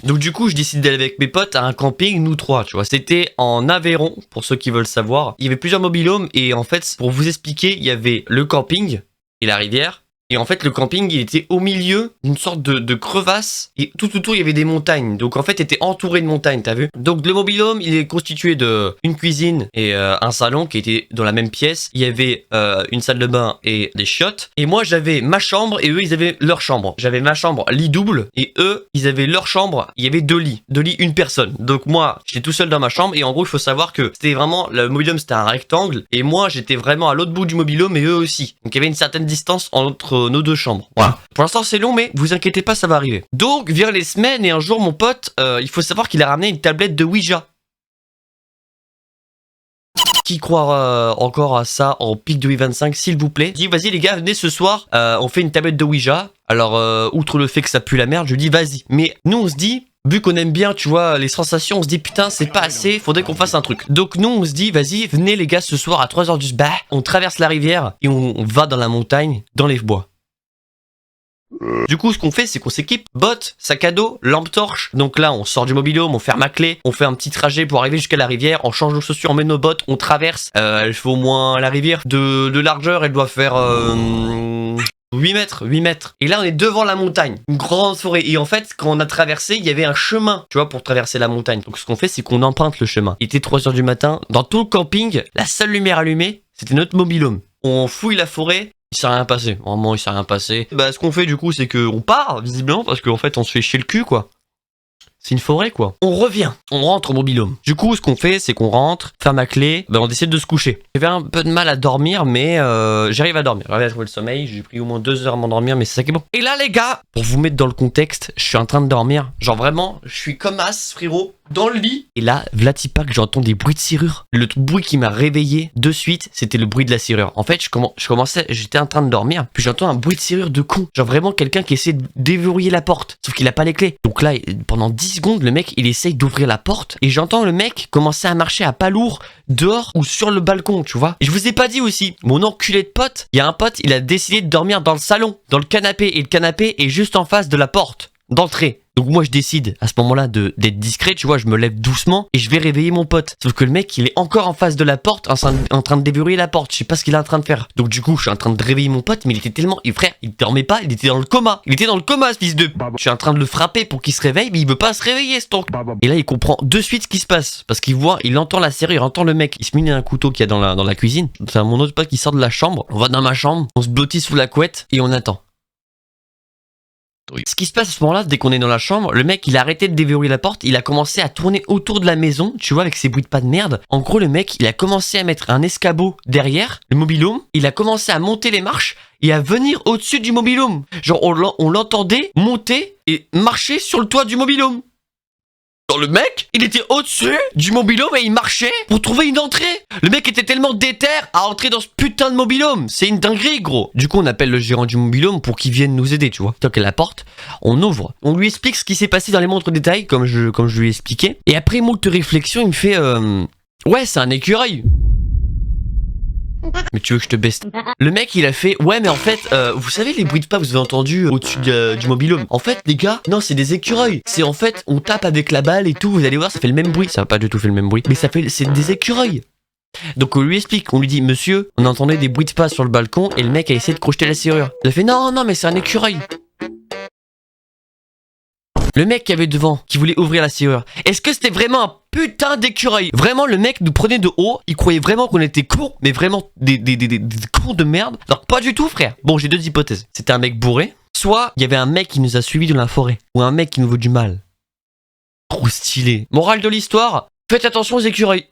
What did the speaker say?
Donc du coup, je décide d'aller avec mes potes à un camping, nous trois, tu vois. C'était en Aveyron, pour ceux qui veulent savoir. Il y avait plusieurs mobilhomes et en fait, pour vous expliquer, il y avait le camping et la rivière. Et en fait, le camping, il était au milieu d'une sorte de crevasse. Et tout autour, il y avait des montagnes. Donc en fait, il était entouré de montagnes, t'as vu? Donc le mobilhome, il est constitué de une cuisine et un salon qui était dans la même pièce. Il y avait une salle de bain et des chiottes. Et moi, j'avais ma chambre et eux, ils avaient leur chambre. J'avais ma chambre lit double et eux, ils avaient leur chambre. Il y avait deux lits, une personne. Donc moi, j'étais tout seul dans ma chambre. Et en gros, il faut savoir que c'était vraiment, le mobilhome, c'était un rectangle. Et moi, j'étais vraiment à l'autre bout du mobilhome et eux aussi. Donc il y avait une certaine distance entre nos deux chambres. Voilà. Pour l'instant, c'est long, mais vous inquiétez pas, ça va arriver. Donc, virent les semaines, et un jour, mon pote, il faut savoir qu'il a ramené une tablette de Ouija. Qui croira encore à ça en pic 2025, s'il vous plaît? Je dis, vas-y les gars, venez ce soir, on fait une tablette de Ouija. Alors, outre le fait que ça pue la merde, je dis, vas-y. Mais nous, on se dit, vu qu'on aime bien, tu vois, les sensations, on se dit, putain, c'est pas assez, faudrait qu'on fasse un truc. Donc nous, on se dit, vas-y, venez les gars, ce soir à 3h du soir, on traverse la rivière et on va dans la montagne, dans les bois. Du coup, ce qu'on fait, c'est qu'on s'équipe, bottes, sac à dos, lampe torche. Donc là, on sort du mobilhome, on ferme à clé, on fait un petit trajet pour arriver jusqu'à la rivière, on change nos chaussures, on met nos bottes, on traverse. Elle fait au moins la rivière de largeur, elle doit faire 8 mètres. Et là, on est devant la montagne, une grande forêt. Et en fait, quand on a traversé, il y avait un chemin, tu vois, pour traverser la montagne. Donc ce qu'on fait, c'est qu'on emprunte le chemin. Il était 3h du matin, dans tout le camping, la seule lumière allumée, c'était notre mobilhome. On fouille la forêt. Il s'est rien passé, vraiment il s'est rien passé. Bah ce qu'on fait du coup c'est qu'on part visiblement parce qu'en fait on se fait chier le cul quoi. C'est une forêt quoi. On revient, on rentre au mobilhome. Du coup ce qu'on fait c'est qu'on rentre, ferme à clé, bah on décide de se coucher. J'avais un peu de mal à dormir mais j'arrive à dormir. J'arrive à trouver le sommeil, j'ai pris au moins 2 heures à m'endormir mais c'est ça qui est bon. Et là les gars, pour vous mettre dans le contexte, je suis en train de dormir. Genre vraiment, je suis comme as frérot. Dans le lit. Et là, vlatipa que j'entends des bruits de serrure. Le bruit qui m'a réveillé de suite, c'était le bruit de la serrure. En fait, j'étais en train de dormir, puis j'entends un bruit de serrure de con. Genre vraiment quelqu'un qui essaie de déverrouiller la porte. Sauf qu'il a pas les clés. Donc là, pendant 10 secondes, le mec, il essaye d'ouvrir la porte. Et j'entends le mec commencer à marcher à pas lourd, dehors ou sur le balcon, tu vois. Et je vous ai pas dit aussi, mon enculé de pote, il y a un pote, il a décidé de dormir dans le salon, dans le canapé. Et le canapé est juste en face de la porte d'entrée. Donc moi je décide à ce moment-là d'être discret, tu vois, je me lève doucement et je vais réveiller mon pote. Sauf que le mec il est encore en face de la porte, en train de déverrouiller la porte, je sais pas ce qu'il est en train de faire. Donc du coup je suis en train de réveiller mon pote, mais il était tellement... frère, il dormait pas, il était dans le coma. Il était dans le coma ce fils de... Je suis en train de le frapper pour qu'il se réveille, mais il veut pas se réveiller ce truc. Et là il comprend de suite ce qui se passe. Parce qu'il voit, il entend la serrure, il entend le mec, il se munit un couteau qu'il y a dans la cuisine. C'est mon autre pote qui sort de la chambre, on va dans ma chambre, on se blottit sous la couette et on attend. Ce qui se passe à ce moment-là, dès qu'on est dans la chambre, le mec il a arrêté de déverrouiller la porte, il a commencé à tourner autour de la maison, tu vois, avec ses bruits de pas de merde. En gros, le mec il a commencé à mettre un escabeau derrière le mobilhome, il a commencé à monter les marches et à venir au-dessus du mobilhome. Genre on l'entendait monter et marcher sur le toit du mobilhome. Genre le mec, il était au-dessus du mobilhome et il marchait pour trouver une entrée. Le mec était tellement déter à entrer dans ce putain de mobilhome. C'est une dinguerie gros. Du coup on appelle le gérant du mobilhome pour qu'il vienne nous aider, tu vois. Toque à la porte, on ouvre. On lui explique ce qui s'est passé dans les montres détails comme je lui ai expliqué. Et après moult réflexion il me fait ouais c'est un écureuil. Mais tu veux que je te baisse? Le mec il a fait ouais mais en fait vous savez les bruits de pas que vous avez entendu au-dessus du mobilhome. En fait les gars non c'est des écureuils. C'est en fait on tape avec la balle et tout. Vous allez voir ça fait le même bruit. Ça va pas du tout fait le même bruit. Mais c'est des écureuils. Donc on lui explique, on lui dit monsieur on entendait des bruits de pas sur le balcon et le mec a essayé de crocheter la serrure. Il a fait non mais c'est un écureuil. Le mec qui avait devant, qui voulait ouvrir la serrure, est-ce que c'était vraiment un putain d'écureuil? Vraiment, le mec nous prenait de haut, il croyait vraiment qu'on était cons, mais vraiment des cons de merde. Alors pas du tout, frère. Bon, j'ai 2 hypothèses. C'était un mec bourré, soit il y avait un mec qui nous a suivis dans la forêt, ou un mec qui nous veut du mal. Trop stylé. Morale de l'histoire, faites attention aux écureuils.